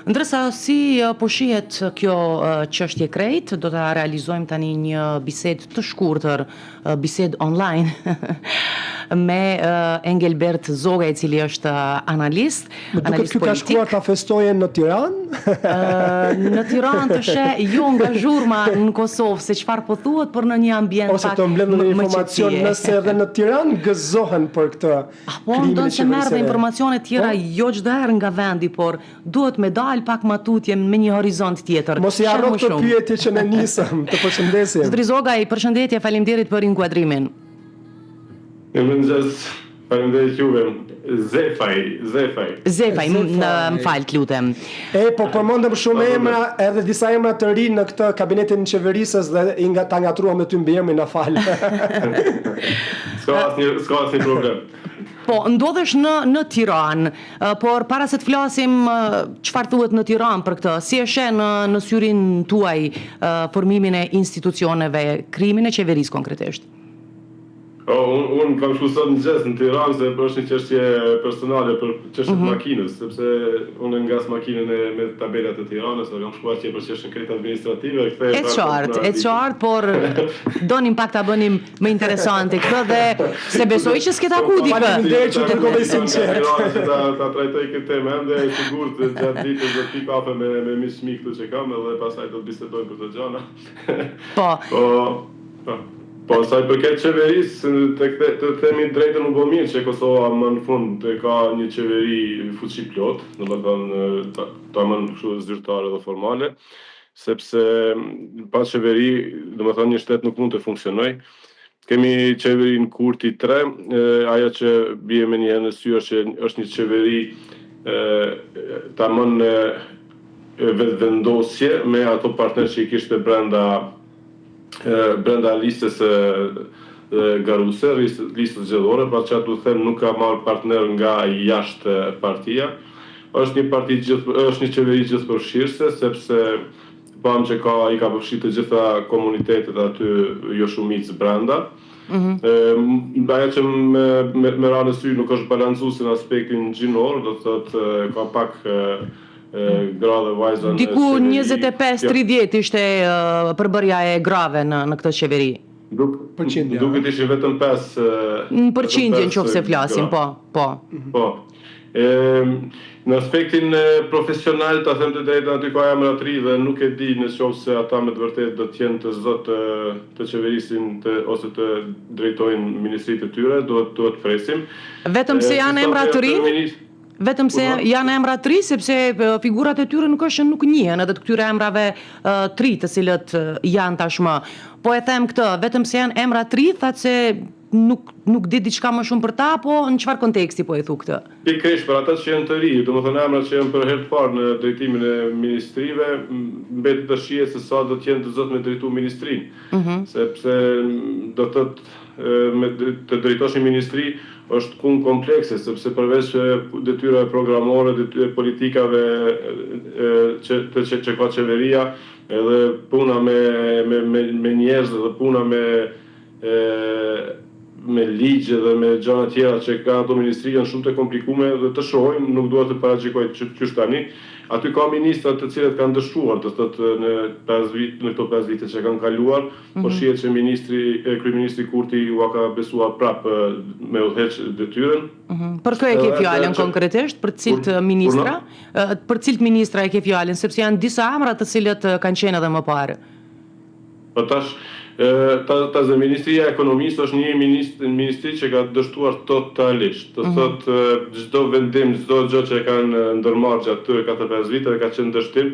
Ndërsa si po shihet kjo çështje krejt, do ta realizojmë tani një bisedë të shkurtër, bisedë online me Engelbert Zoga, i cili është analist politik. Ky ka shkuar ta festojë në Tiranë? Në Tiranë të sheh jo nga zhurma në Kosovë se çfarë po thuhet, por në një ambient ose të mbledh një informacion nëse edhe në Tiranë gëzohen për këtë. Po ndonë se merr dhe informacione tjera jo çdo herë nga vendi, por duhet me dal pak më tutje me një horizont tjetër. Mos i harro këtë pyetje që ne nisëm, të përshëndesim. Zotri Zoga, përshëndetje, faleminderit për inkuadrimin. Mirëmëngjes, faleminderit juve. Zefaj, më fal, lutem. Po përmendëm shumë emra, edhe disa emra të ri në këtë kabinetin e qeverisës dhe ta ngatruam me ty mbi emrin, na fal. S'ka asnjë problem. Po, ndodhesh në Tiranë, por para se të flasim çfarë thuhet në Tiranë për këtë, si e sheh në syrin tuaj formimin e institucioneve, krimin e qeverisë konkretisht? Unë kam shku sot në gjesë në Tiranë se është një çështje personale për çështjen e makinës, sepse unë ngas makinën me tabelat e Tiranës, kam shkuar që për çështjen krejt administrative, e qartë, por donim pak ta bënim më interesante këtë dhe se besoj që s'ke taku dikë. Faleminderit që dërgove sinqert. Ta trajtoj këtë temë, dhe e sigurt gjatë ditës do të pi kafe me miq këtu që kam, edhe pastaj do të bisedojmë për të gjëra. Po, sa i përket qeverisë, të themi drejtën u bë mirë që Kosova më në fund ka një qeveri fuqi plot, domethënë tamam kështu zyrtare dhe formale, sepse pa qeveri, domethënë një shtet nuk mund të funksionojë. Kemi qeverin Kurti 3, ajo që bie me një në sy është një qeveri tamam vetëvendosje me ato partnerë që i kishte brenda listës garuse, listës zgjedhore, pra që du të them nuk ka marrë partner nga jashtë partia. Është një qeveri gjithëpërfshirëse, sepse pam që i ka përfshirë të gjitha komunitetet aty jo shumicë brenda. Ajo që me ra në sy nuk është balancuese në aspektin gjinor, do të thotë ka pak gra dhe vajza. Diku 25-30 ishte përbërja e grave në këtë qeveri. Duket ishin vetëm 5. Në përqindje në qoftë se flasim, po. Në aspektin profesional, ta them të drejtën, aty ka emra të ri dhe nuk e di në qoftë se ata me të vërtetë do të jenë të zot të qeverisin ose të drejtojnë ministritë të tyre, duhet të presim. Vetëm se janë emra të ri? Vetëm se janë emra të ri, sepse figurat e tyre nuk njihen edhe të këtyre emrave të ri të cilët janë tashmë. Po e them këtë, vetëm se janë emra të ri, thatë se nuk di diçka më shumë për ta, po në çfarë konteksti po e thu këtë? Pikërisht për ata që janë të ri, domethënë emrat që janë për herë të parë në drejtimin e ministrive, mbetet të shihet se sa do të jenë të zot me drejtu ministrinë, sepse do të të drejtosh një ministri është punë komplekse, sepse përveç detyrave programore, detyrave politikave që ka qeveria, edhe puna me njerëz dhe puna me ligje dhe me gjëra tjera që ka ato ministri janë shumë të komplikume dhe të shohim, nuk duhet të paraqikoj qysh tani. Aty ka ministrat të cilët kanë dështuar, do të thotë në këto 5 vite që kanë kaluar, por shihet që kryeministri Kurti u ka besuar prapë me udhëheq detyrën. Për kë e ke fjalën konkretisht, për cilët ministra? Për cilët ministra e ke fjalën, sepse janë disa emra të cilët kanë qenë edhe më parë. Po tash Ministria e Ekonomisë është një ministri që ka dështuar totalisht. Të thotë çdo vendim, çdo gjë që kanë ndërmarrë gjatë këtyre 4-5 viteve ka qenë dështim,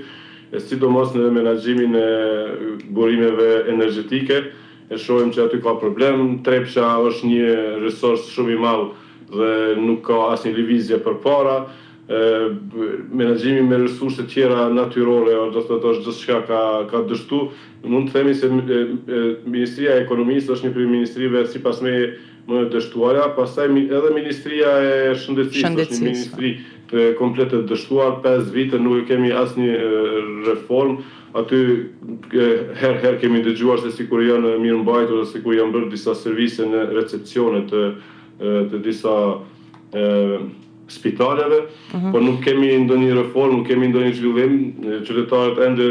sidomos në menaxhimin e burimeve energjetike. E shohim që aty ka problem, Trepsha është një resurs shumë i madh dhe nuk ka asnjë lëvizje përpara. Menaxhimi me resurse tjera natyrore, do të thotë është gjithçka ka dështu. Mund të themi se Ministria e Ekonomisë është një prej ministrive sipas meje më dështuara, pastaj edhe Ministria e Shëndetësisë është një ministri komplet të dështuar, 5 vite nuk kemi asnjë reformë. Aty herë kemi dëgjuar se sikur janë mirëmbajtur dhe sikur janë bërë disa servise në recepcione të disa spitaleve, por nuk kemi ndonjë reformë, nuk kemi ndonjë zhvillim, qytetarët ende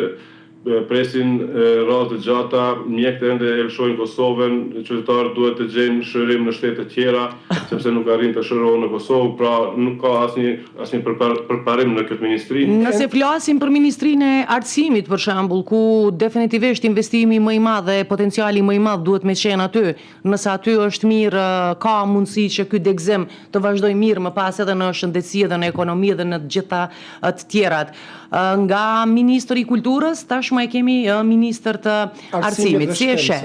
presin radhë të gjata, mjekët ende elshojnë Kosovën, qytetarët duhet të gjejnë shërim në shtete tjera, sepse nuk arrin të shërohen në Kosovë, pra nuk ka asnjë përparim në këtë ministri. Nëse flasim për Ministrinë e Arsimit, për shembull, ku definitivisht investimi më i madh dhe potenciali më i madh duhet me qenë aty, nëse aty është mirë, ka mundësi që ky degëzim të vazhdojë mirë më pas edhe në shëndetësi dhe në ekonomi dhe në të gjitha të tjerat. Nga Ministri i Kulturës, tashmë e kemi Ministër të Arsimit. Si e sheh?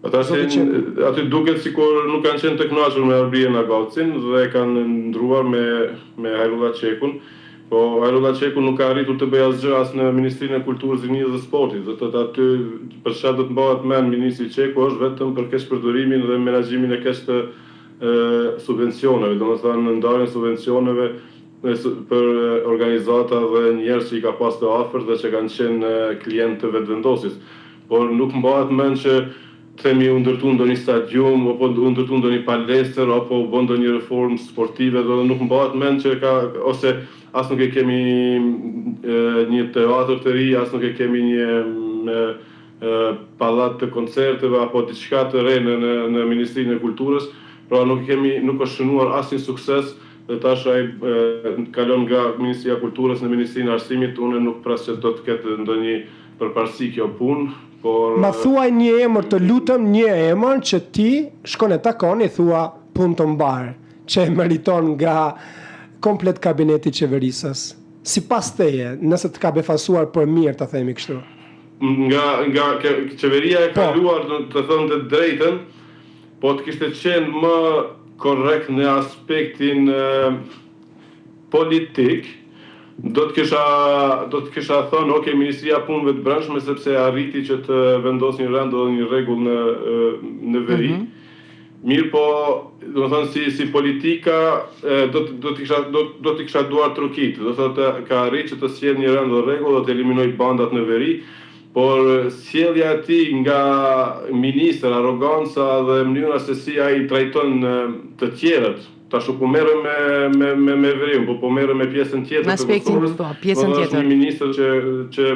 Aty duket sikur nuk kanë qenë të kënaqur me Arbrien Agacin dhe kanë ndruar me Hajrullah Qekun, po Hajrullah Qeku nuk ka arritur të bëjë asgjë as në Ministrinë e Kulturës, Rinjës dhe Sportit. Do të thotë aty për çfarë do të mbahet mend Ministri Qeku është vetëm për keq përdorimin dhe menaxhimin e keq të subvencioneve, domethënë ndarjen subvencioneve për organizata dhe njerëz që i ka pas të afërt dhe që kanë qenë klientë të vetvendosis. Por nuk mbahet mend që themi u ndërtu ndonjë stadium, apo u ndërtu ndonjë palestër, apo u bën ndonjë reformë sportive, do nuk mbahet mend që ose as nuk e kemi një teatër të ri, as nuk e kemi një pallat të koncerteve apo diçka të re në Ministrinë e Kulturës, pra nuk është shënuar asnjë sukses. Dhe tash ai kalon nga Ministria e Kulturës në Ministrinë e Arsimit, unë nuk pres që do të ketë ndonjë përparësi kjo punë, por ma thuaj një emër, të lutem, një emër që ti shkon e takon i thua punë të mbar, që e meriton nga komplet kabineti qeverisës. Sipas teje, nëse të ka befasuar për mirë, ta themi kështu. Nga qeveria e kaluar, të thënë të drejtën, po të kishte qenë më korrekt në aspektin politik, do të kisha thënë, ok, Ministria e Punëve të Brendshme, sepse arriti që të vendosë një rend dhe një rregull në veri. Mirë po, do të thënë si politika, do të kisha duar trokit, do të thotë ka arrit që të sjellë një rend dhe rregull dhe të eliminoj bandat në veri, por sjellja e tij nga ministër, arroganca dhe mënyra se si ai trajton të tjerët. Tash po merrem me veriun, po merrem me pjesën tjetër të Kosovës. Pjesën tjetër. Një ministër që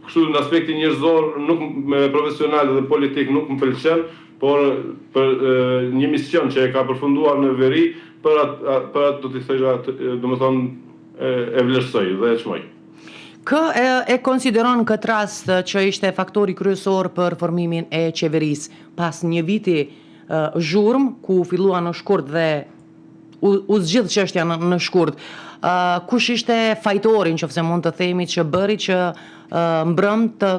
kështu në aspektin njerëzor, nuk profesional dhe politik nuk më pëlqen, por për një mision që e ka përfunduar në veri, për atë do t'i thësha, domethënë e vlerësoj dhe e çmoj. Kë e konsideron këtë rast që ishte faktori kryesor për formimin e qeverisë pas një viti zhurmë, ku fillua në shkurt dhe u zgjidh çështja në shkurt. Kush ishte fajtori, nëse mund të themi, që bëri që mbrëm të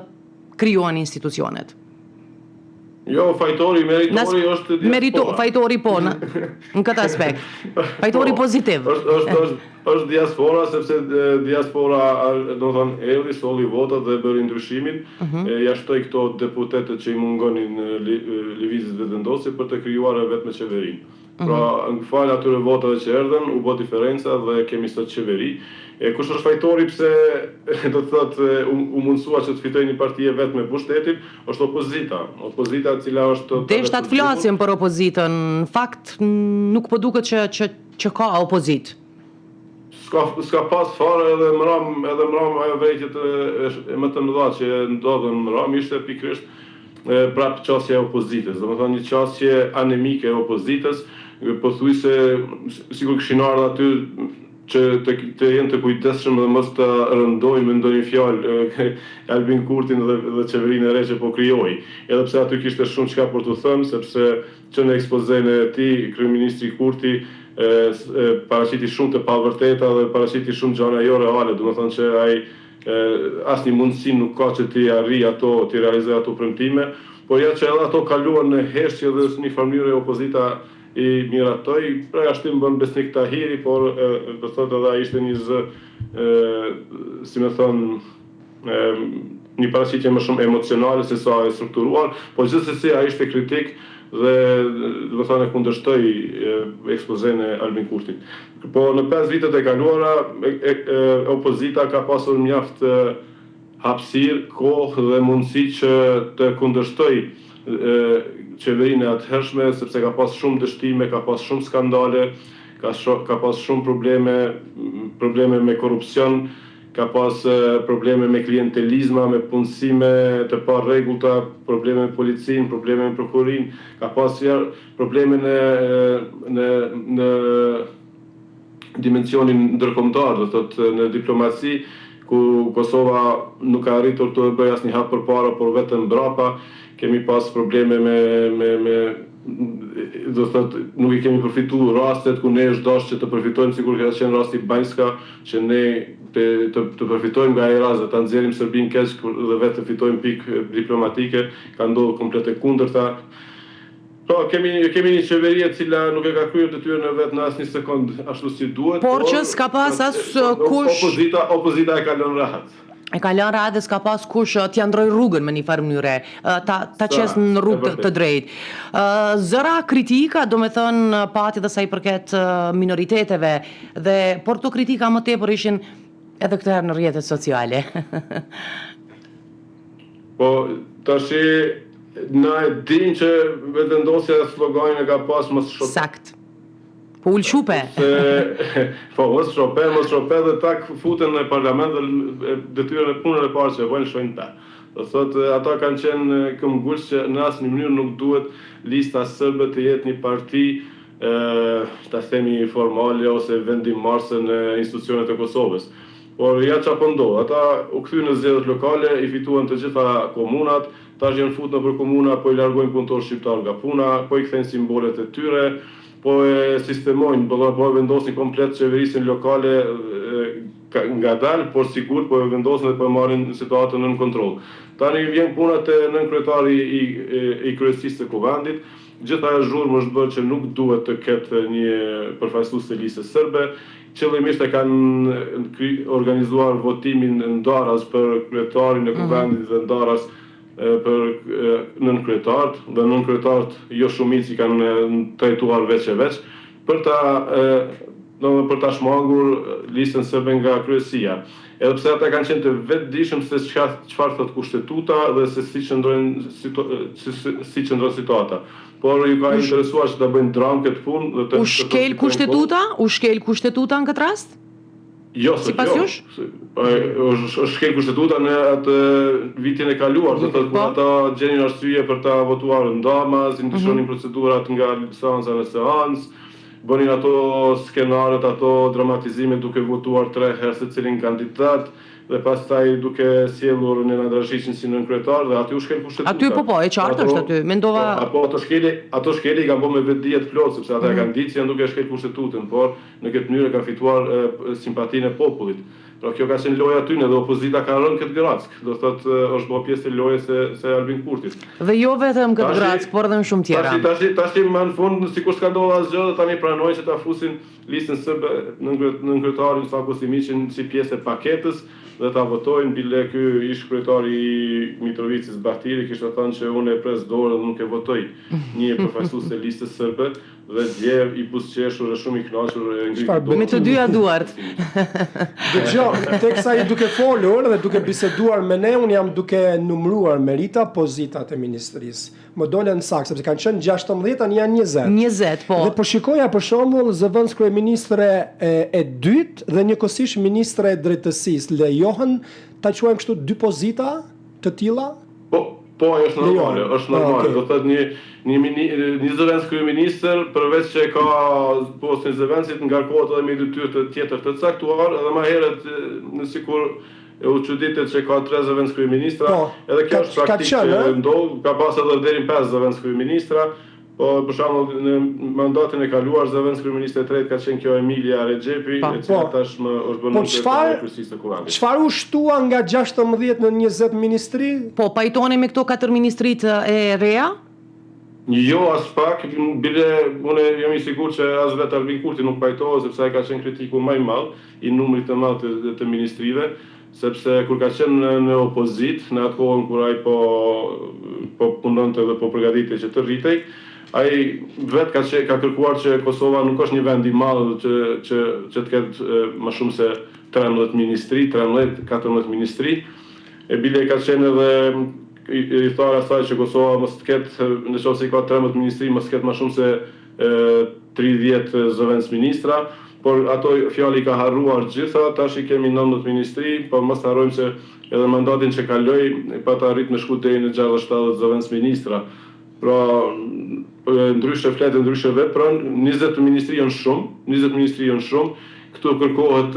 krijohen institucionet? Jo, fajtori, meritori është diaspora. Fajtori po, në këtë aspekt. Fajtori pozitiv. Është diaspora, sepse diaspora, do të thonë, erdhi, solli votat dhe bëri ndryshimin, jashtoi këto deputetët që i mungonin lëvizjes vetvendosi për të krijuar vetëm qeverinë. Pra, në fal atyre votave që erdhën, u bë diferenca dhe kemi sot qeveri. Kush është fajtori pse do të thotë u mundsua që të fitojë një parti e vet me pushtetin, është opozita. Opozita e cila është deshta të flasim për opozitën. Në fakt nuk po duket që ka opozitë. S'ka pas fare edhe mram ajo vërejtjet e më të mëdha që ndodhen mram ishte pikërisht prapë qasja e opozitës. Domethënë një qasje anemike e opozitës, pothuajse sikur kishin ardhur aty që të jenë të kujdesshëm dhe mos të rëndojnë me ndonjë fjalë Albin Kurtin dhe qeverinë e re që po krijoi. Edhe pse aty kishte shumë çka për të thënë, sepse që në ekspozen e tij kryeministri Kurti paraqiti shumë të pavërteta dhe paraqiti shumë gjëra jo reale, domethënë që ai asnjë mundësi nuk ka që ti arri ato, ti realizoj ato premtime, por ja që edhe ato kaluan në heshtje dhe në një mënyrë opozita i miratoj, pra ashtim bën Besnik Tahiri, por do thotë edhe ai ishte një zë, si më thon, një paraqitje më shumë emocionale se sa e strukturuar, por gjithsesi ai ishte kritik dhe do të thonë kundërshtoi ekspozen e Albin Kurtit. Po në 5 vitet e kaluara opozita ka pasur mjaft hapësirë, kohë dhe mundësi që të kundërshtoj qeverinë e atëhershme, sepse ka pas shumë dështime, ka pas shumë skandale, ka pas shumë probleme me korrupsion, ka pas probleme me klientelizma, me punësime të pa rregullta, probleme me policinë, probleme me prokurin, ka pas probleme në dimensionin ndërkombëtar, do thotë në diplomaci, ku Kosova nuk ka arritur të bëjë asnjë hap përpara, por vetëm mbrapa. Kemi pas probleme do thotë nuk i kemi përfituar rastet ku ne është dashur që të përfitojmë, sikur ka qenë rasti Banjska, që ne të përfitojmë nga ai rast, ta nxjerrim Serbinë keq dhe vetë të fitojmë pikë diplomatike, ka ndodhur komplet e kundërta. Po, kemi një qeveri e cila nuk e ka kryer detyrën e vet në asnjë sekond ashtu si duhet. Por që s'ka pas as kush opozita e ka lënë rahat. E ka lënë rahat dhe s'ka pas kush t'ia ndroj rrugën me një farë mënyre, ta qes në rrugë të drejtë. Zëra kritika, domethënë pati dhe sa i përket minoriteteve, por këto kritika më tepër ishin edhe këtë herë në rrjetet sociale. Po, tash na e dim që vetëvendosja e sloganin e ka pas mos shop. Sakt. Po ulqupe. Po, mos shope dhe tak futen në parlament dhe detyrën e punën e parë që e bojnë shojnë ta. Do thotë ata kanë qenë këmbgulës që në asnjë mënyrë nuk duhet lista sërbe të jetë një parti ta themi formale ose vendimmarrëse në institucionet e Kosovës. Por ja çfarë ndodh, ata u kthyen në zgjedhjet lokale, i fituan të gjitha komunat, tash janë futur nëpër komuna, po i largojnë punëtorë shqiptar nga puna, po i kthejnë simbolet e tyre, po e sistemojnë, po e vendosin komplet qeverisin lokale ngadalë, por sigurt po e vendosin dhe po e marrin situatën nën kontroll. Tani vjen puna te nënkryetari i kryesisë së kuvendit. Gjitha e zhurmë është bërë që nuk duhet të ketë një përfaqësues të listës serbe. Qëllimisht e kanë organizuar votimin ndaras për kryetarin e kuvendit dhe ndaras për nënkryetarët, dhe nënkryetarët jo shumici kanë trajtuar veç e veç, për ta shmangur listën serbe nga kryesia. Edhe pse ata kanë qenë të vetëdijshëm se çfarë thot kushtetuta dhe se si qëndron situata. Por ju ka interesuar që ta bëjnë dramë këtë punë. U shkel kushtetuta? U shkel kushtetuta në këtë rast? Jo, sipas jush? Është shkel kushtetuta në atë vitin e kaluar, do thotë kur ata gjenin arsye për ta votuar ndamaz, ndryshonin procedurat nga seanca në seancë, bënin ato skenaret, ato dramatizime duke votuar 3 herë secilin kandidat dhe pastaj duke sjellur Nenad Rashicin si nënkryetar dhe aty u shkel kushtetuta. Aty po, e qartë është aty. Mendova ato shkeli i kanë bërë me vetdije të plotë, sepse ata kanë ditë se janë duke shkel kushtetutën, por në këtë mënyrë kanë fituar simpatinë e popullit. Pra kjo ka qenë loja tyne dhe opozita ka rënë këtë grack. Do thotë është bërë pjesë e lojës se Albin Kurtit. Dhe jo vetëm këtë grack, por edhe në shumë tjera. Tash më në fund sikur s'ka ndodhur asgjë dhe tani pranojnë që ta fusin listën serbe nënkryetarin Sako Simiqin si pjesë e paketës dhe ta votojnë, bile ky ish kryetari i Mitrovicës Bahtiri kishte thënë që unë e pres dorë dhe nuk e votoj një përfaqësues të listës serbe dhe dje i buzëqeshur e shumë i kënaqur me të dyja duart. Dëgjoj, teksa i duke folur dhe duke biseduar me ne, unë jam duke numëruar merita pozitat e ministrisë. Më dolen saktë, sepse kanë qenë 16, tani janë 20. 20, po. Dhe po shikoja për shembull zëvendës kryeministre e dytë dhe njëkohësisht ministre e drejtësisë. Lejohen ta quajmë kështu 2 pozita të tilla? Po, është normale, është normale. Do thotë një zëvendës kryeministër, përveç që ka postin zëvendësit, ngarkohet edhe me detyrë tjetër të caktuar, edhe më herët sikur u çuditet që ka 3 zëvendës kryeministra, edhe kjo është praktikë që ndodh, ka pas edhe deri 5 zëvendës kryeministra. Po, për shembull, në mandatin e kaluar, zëvendës kryeministre e tretë ka qenë kjo Emilia Rexhepi, e cila tashmë është bënë kryesisë së kuvendit. Çfarë u shtua nga 16 në 20 ministri? Po, pajtoni me këto 4 ministritë e reja? Jo, as pak, bile unë jam i sigurt që as vetë Albin Kurti nuk pajtohet, sepse ai ka qenë kritiku më i madh i numrit të madh të ministrive, sepse kur ka qenë në opozit, në atë kohën kur ai po punonte dhe po përgatitej që të rritej, ai vetë ka kërkuar që Kosova nuk është një vend i madh që të ketë më shumë se 13 ministri, 13-14 ministri. E bile ka qenë edhe i thara asaj që Kosova mos të ketë, nëse ka 13 ministri, mos të ketë më shumë se 30 zëvendës ministra, por ato fjali ka harruar gjitha, tash I kemi 19 ministri, por mos harrojmë se edhe mandatin që kaloi pa të arrit me shku deri në 60 zëvendës ministra. Pra, ndryshe fletë, ndryshe vepron, 20 ministri janë shumë, këtu kërkohet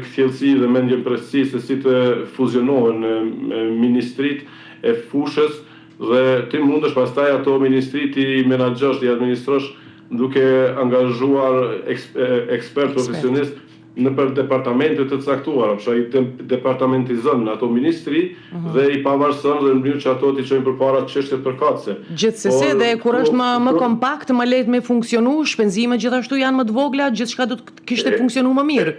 kthjellësi dhe mendje precisë se si të fuzionohen ministrit e fushës dhe ti mundesh pastaj ato ministri ti menaxhosh, ti administrosh duke angazhuar ekspert profesionist në për departamente të caktuara, pra I departamentizon ato ministri dhe I pavarëson dhe në mënyrë që ato t'i çojnë përpara çështjet përkatëse. Gjithsesi dhe kur është më kompakt, më lehtë me funksionu, shpenzimet gjithashtu janë më të vogla, gjithçka do të kishte funksionu më mirë.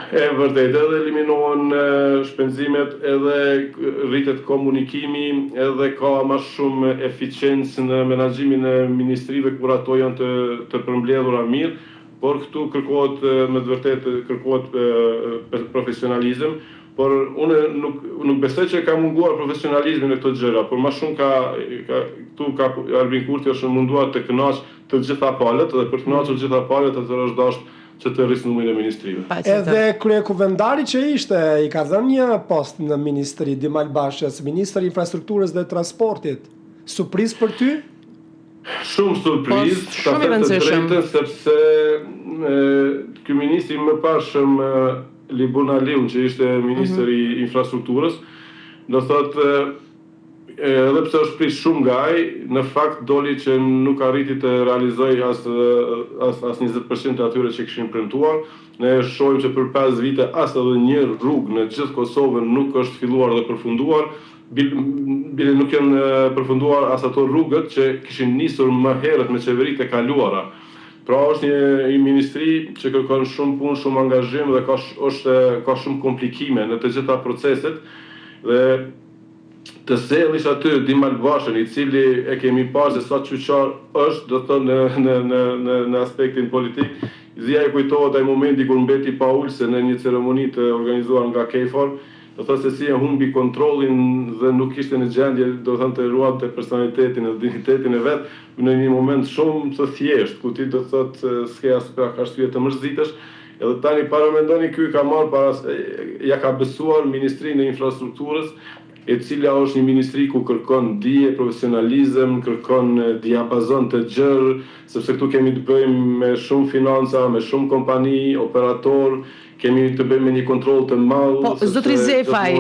E vërtet, edhe eliminohen shpenzimet, edhe rritet komunikimi, edhe ka më shumë eficiencë në menaxhimin e ministrive kur ato janë të përmbledhura mirë. Por këtu kërkohet me të vërtetë kërkohet profesionalizëm, por unë nuk besoj që ka munguar profesionalizmi në këto gjëra, por më shumë këtu ka Albin Kurti është munduar të kënaq të gjitha palët dhe për të kënaqur të gjitha palët atë është dashur që të rrisë numrin e ministrive. Edhe kryekuvendari që ishte I ka dhënë një post në ministri Dimal Bashës, ministri I infrastrukturës dhe transportit. Surprizë për ty? Shumë surprizë, ka thënë të drejtën, sepse ky ministri më pashëm Libun Aliun, që ishte ministri I infrastrukturës, do thotë edhe pse është prish shumë nga ai, në fakt doli që nuk arriti të realizoj as 20% të atyre që kishin premtuar. Ne shohim që për 5 vite as edhe një rrugë në gjithë Kosovën nuk është filluar dhe përfunduar. Bile nuk janë përfunduar as ato rrugët që kishin nisur më herët me qeveritë e kaluara. Pra është një ministri që kërkon shumë punë, shumë angazhim dhe ka shumë komplikime në të gjitha proceset dhe të sjellësh aty Dimal Bashën, I cili e kemi parë se sa çuçar është, do të thonë në aspektin politik. Zia e kujtohet ai momenti kur mbeti pa ulse në një ceremoni të organizuar nga KFOR. Do thotë se si e humbi kontrollin dhe nuk ishte në gjendje, do thënë të ruante personalitetin dhe dignitetin e vet në një moment shumë të thjeshtë, ku ti do thotë s'ke as pak arsye të mërzitesh. Edhe tani para mendoni ky ka marrë ja ka besuar ministrinë e infrastrukturës, e cila është një ministri ku kërkon dije, profesionalizëm, kërkon diapazon të gjerë, sepse këtu kemi të bëjmë me shumë financa, me shumë kompani, operator, kemi të bëjmë me një kontroll të madh. Po, zotri Zefaj,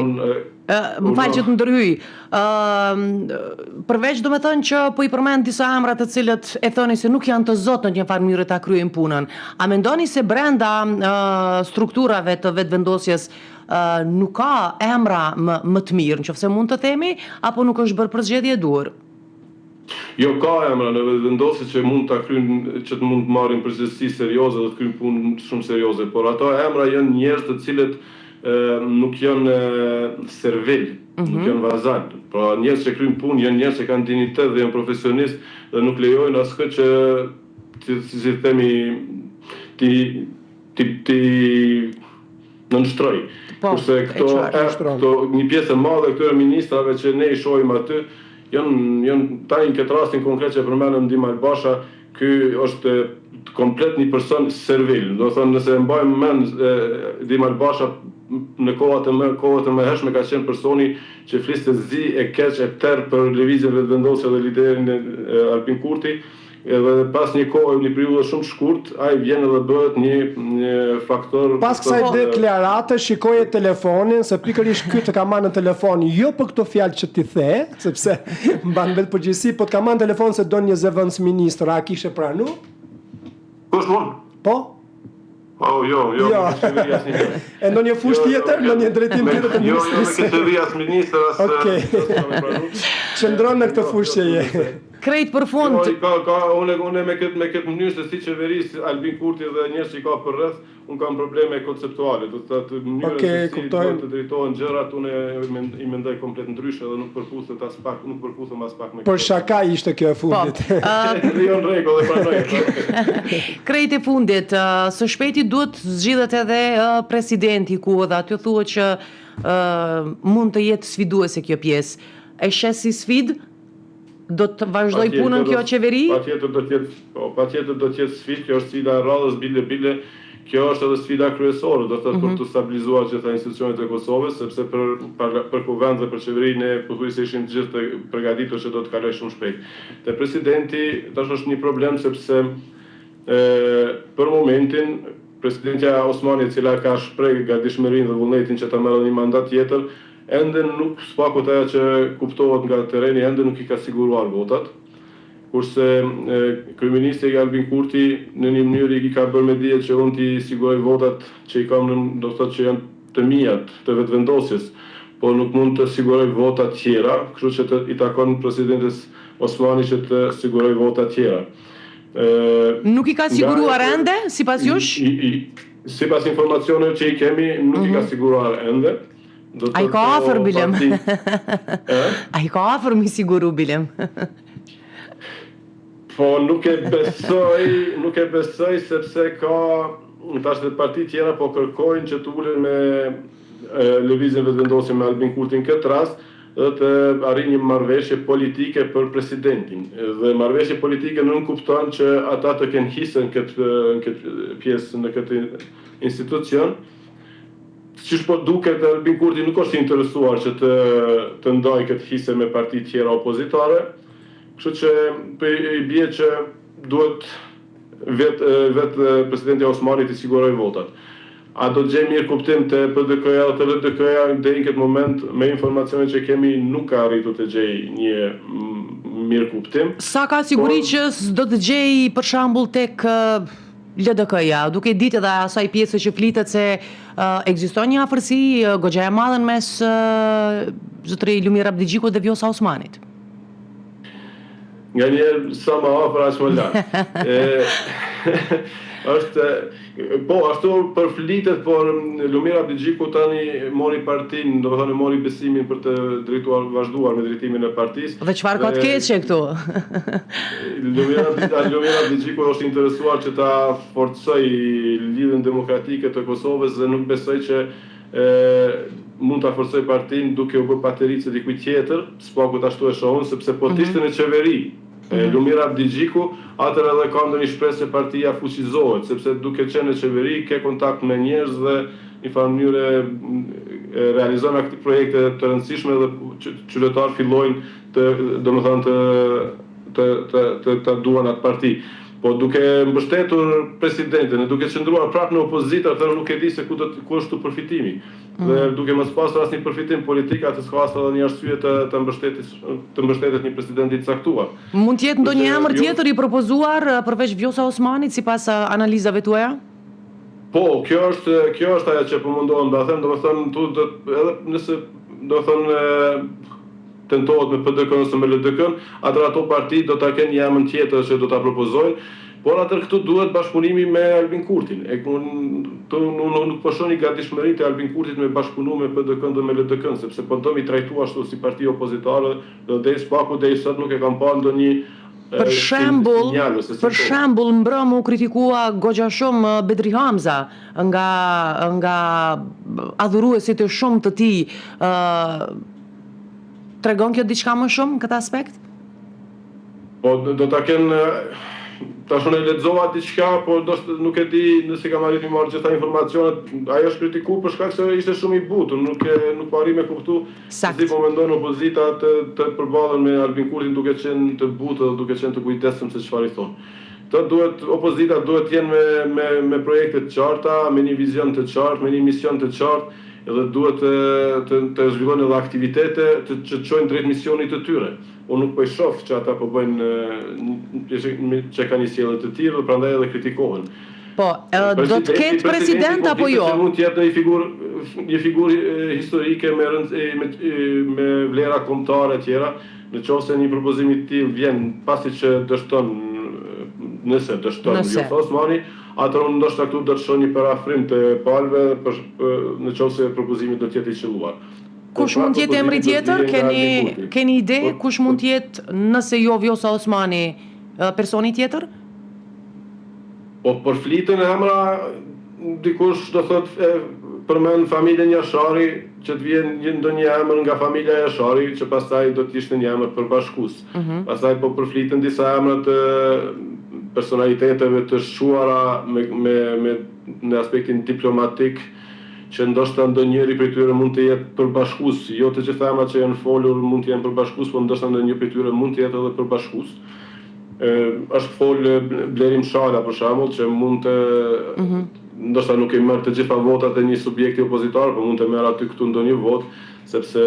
më fal që të ndërhyj. Përveç do me thënë që po I përmend disa emra të cilët e thoni se nuk janë të zotë në një farë mënyrë ta kryejnë punën. A mendoni se brenda strukturave të vetëvendosjes nuk ka emra më të mirë, nëse mund të themi, apo nuk është bërë përzgjedhje e duhur? Jo, ka emra në vetëvendosje që mund ta kryjnë, që të mund të marrin përgjegjësi serioze dhe të kryjnë punë shumë serioze, por ato emra janë njerëz të cilët nuk janë servil, nuk janë vazal. Pra njerëz që kryjnë punë janë njerëz që kanë dinjitet dhe janë profesionistë dhe nuk lejojnë askë që si themi ti nënshtroj. Kurse këto një pjesë e madhe këtyre ministrave që ne I shohim aty janë tani në këtë rastin konkret që përmendëm Dimal Basha, ky është komplet një person servil. Do thonë nëse mbajmë mend Dimal Basha në kohët e mëhershme ka qenë personi që fliste zi e keq e tërë për lëvizjen vetëvendosje dhe liderin Albin Kurti. Edhe pas një kohë, një periudhë shumë shkurt, ai vjen edhe bëhet një faktor. Pas kësaj deklarate shikoje telefonin se pikërisht ky të ka marrë në telefon, jo për këto fjalë që ti the, sepse mban vetë përgjegjësi, po të ka marrë në telefon se don një zëvendës ministër, a kishe pranu? Kush mund? Po? Oh, jo. E në një fush tjetër, në një drejtim tjetër të ministrisë. Jo, në këtë vi as ministër, as... Okej. Qëndron në këtë fush që je. Krejt për fund. Unë me këtë mënyrë se si qeverisë Albin Kurti dhe njerëz që ka për rreth, unë kam probleme konceptuale. Do të thotë mënyrën se si duhet të drejtohen gjërat, unë I mendoj komplet ndryshe dhe nuk përputhet as pak me këtë. Por shaka ishte kjo e fundit. Jo në rregull e pranoj. Krejt e fundit, së shpejti duhet zgjidhet edhe presidenti ku dhe aty thuhet që mund të jetë sfiduese kjo pjesë. E shes si sfidë? Do të vazhdoj punën kjo qeveri? Patjetër do të jetë sfidë, kjo është sfida e radhës bile. Kjo është edhe sfida kryesore, do të thotë për të stabilizuar gjitha institucionet e Kosovës, sepse për kuvend dhe për qeveri ne pothuajse ishim gjithë të përgatitur që do të kaloj shumë shpejt. Te presidenti tash është një problem sepse për momentin presidentja Osmani, e cila ka shprehë gatishmërinë dhe vullnetin që ta marrë një mandat tjetër, ende nuk spakot ajo që kuptohet nga tereni, ende nuk I ka siguruar votat. Kurse kryeministri Albin Kurti në një mënyrë I ka bërë me dije që unë t'i siguroj votat që I kam, do të thotë që janë të mijat, të vetëvendosjes, po nuk mund të siguroj vota tjera, kështu që I takon presidentes Osmani që të siguroj vota tjera. Nuk I ka siguruar ende, sipas jush? Sipas informacioneve që I kemi, nuk I ka siguruar ende. Ai ka afër bilem. Ai ka afër mi siguru bilem. Po nuk e besoj sepse ka tash dhe parti tjera po kërkojnë që të ulen me lëvizjen vetëvendosje me Albin Kurtin këtë rast dhe të arrijë një marrëveshje politike për presidentin. Dhe marrëveshje politike nuk kupton që ata të kenë hise në këtë pjesë në këtë institucion. Siç po duket Albin Kurti nuk është interesuar që të ndajë këtë hise me parti tjera opozitare. Kështu që I bie që duhet vetë presidenti Osmani të siguroj votat. A do të gjej mirë kuptim të PDK-ja dhe të LDK-ja deri në këtë moment me informacionet që kemi nuk ka arritur të gjej një mirë kuptim. Sa ka siguri që do të gjej për shembull tek LDK-ja, duke ditë edhe asaj pjesë që flitet se ekziston një afërsi goxha e madhe mes zotëri Lumir Abdixhikut dhe Vjosa Osmanit. Nga njerë sa më afër aq më lart. Ashtu përflitet, por Lumir Abdixhiku tani mori partinë, do të thonë mori besimin për të vazhduar me drejtimin e partisë. Dhe çfarë ka të keqe këtu? Lumir Abdixhiku është interesuar që ta forcoj lidhjen demokratike të Kosovës dhe nuk besoj që mund ta forcoj partinë duke u bërë paterice dikujt tjetër, s'pakut ashtu e shohun, sepse po të ishte në qeveri Lumir Abdixhiku, atëherë edhe ka ndonjë shpresë që partia fuqizohet, sepse duke qenë në qeveri ke kontakt me njerëz dhe në farë mënyrë realizon projekte të rëndësishme dhe qytetarë fillojnë të duan atë parti. Po duke mbështetur presidentin, duke qëndruar prapë në opozitë, atëherë nuk e di se ku është përfitimi. Dhe duke mos pasur asnjë përfitim politik, atë s'ka edhe një arsye të mbështetet një president I caktuar. Mund të jetë ndonjë emër tjetër I propozuar përveç Vjosa Osmanit sipas analizave tuaja? Po, kjo është ajo që po mundohem ta them, domethënë edhe nëse tentohet me PDK ose me LDK, atëherë ato parti do ta kenë një emër tjetër që do ta propozojnë, por atëherë këtu duhet bashkëpunimi me Albin Kurtin. Unë nuk po shoh një gatishmëri të Albin Kurtit me bashkëpunu me PDK dhe me LDK, sepse po do mi trajtu ashtu si parti opozitare dhe deri sot nuk e kam parë ndonjë Për shembull, mbrëmë u kritikua goxha shumë Bedri Hamza nga adhuruesit e shumë të tij. Tregon kjo diçka më shumë këtë aspekt? Po do ta kenë tash unë lexova diçka, por nuk e di nëse kam arritur të marr gjitha informacionet. Ajo është kritikuar për shkak se ishte shumë I butur, nuk po arri me kuptu si po mendon opozita të përballen me Albin Kurtin duke qenë të butë dhe duke qenë të kujdesshëm se çfarë I thonë. Opozita duhet të jenë me projekte të qarta, me një vizion të qartë, me një mision të qartë, edhe duhet të zhvillojnë edhe aktivitete që çojnë drejt misionit të tyre. Unë nuk po I shoh që ata po bëjnë që kanë një sjellje të tillë, prandaj edhe kritikohen. Po, do të ketë president apo jo? Mund të jetë një figurë historike me vlera kombëtare e tjera, nëse një propozim I tillë vjen pasi që dështon Vjosa Osmani, atëherë unë ndoshta këtu do të shoh një parafrim të palëve nëse propozimi do të jetë I qelluar. Kush mund të jetë emri tjetër? Keni ide kush mund të jetë nëse jo Vjosa Osmani, personi tjetër? Po përflitën emra dikush do thotë përmend familjen Jashari, që të vjen ndonjë emër nga familja Jashari, që pastaj do të ishte një emër përbashkues. Pastaj po përfliten disa emra të personaliteteve të shuara në aspektin diplomatik, që ndoshta ndonjëri prej tyre mund të jetë përbashkues, jo të gjitha emrat që janë folur mund të jenë përbashkues, por ndoshta ndonjë prej tyre mund të jetë edhe përbashkues. Është fol Blerim Shala për shembull, që mund të ndoshta nuk i merr të gjitha votat e një subjekti opozitar, por mund të merr aty këtu ndonjë vot, sepse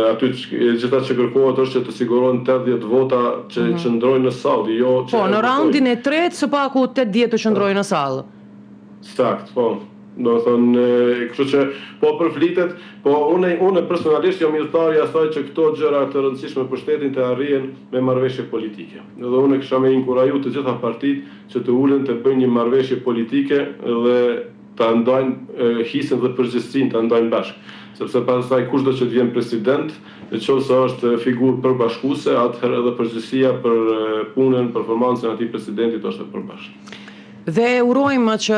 aty gjitha që kërkohet është që të sigurohen 80 vota që qëndrojnë në sallë, jo që... Po, në raundin e tretë së paku 80 të qëndrojnë në sallë. Sakt, po. Do thonë, kështu që po përflitet, po unë personalisht jam udhëtar i asaj që këto gjëra të rëndësishme për shtetin të arrihen me marrëveshje politike. Dhe unë kisha me inkuraju të gjitha partitë që të ulen të bëjnë një marrëveshje politike dhe ta ndajnë hisën dhe përgjegjësinë ta ndajnë bashkë. Sepse pastaj kushdo që të vjen president, nëse është figurë përbashkuese, atëherë edhe përgjegjësia për punën, performancën e atij presidentit është e përbashkët. Dhe urojmë që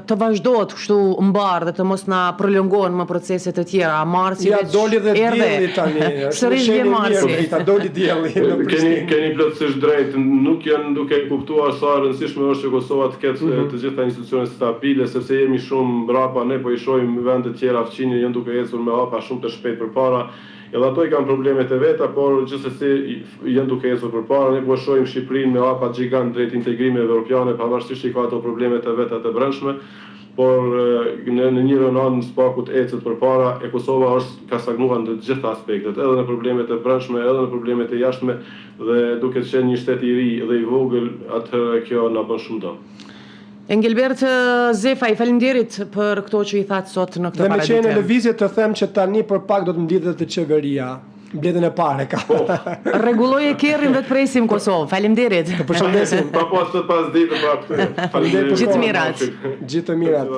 të vazhdohet kështu mbar dhe të mos na prolongohen më proceset të tjera. Marsi ja doli dhe dielli tani. Sërish vjen marsi. Ta doli dielli. Keni plotësisht drejt, nuk janë duke kuptuar sa e rëndësishme është që Kosova të ketë të gjitha institucionet stabile, sepse jemi shumë mbrapa, ne po i shohim vende të tjera fqinje janë duke ecur me hapa shumë të shpejt përpara. Edhe ato i kanë problemet e veta, por gjithsesi janë duke ecur përpara. Ne po shohim Shqipërinë me hapa gjigant drejt integrimeve evropiane, pavarësisht që ka ato problemet e veta të brendshme, por në një rënën spakut ecet përpara, e Kosova ka stagnuar në të gjitha aspektet, edhe në problemet e brendshme, edhe në problemet e jashtme, dhe duke të qenë një shtet i ri dhe i vogël, atëherë kjo na bën shumë dëm. Engelbert Zefaj, faleminderit për këto që i thatë sot në këtë paraditë. Dhe me qenë në lëvizje të them që tani për pak do të mblidhet të qeveria. Mbledhjen e parë ka. Rregulloje kerrin, vetë presim Kosovë. Faleminderit. Të përshëndesim. Pa pas ditë pra. Gjithë mirat. Gjithë mirat.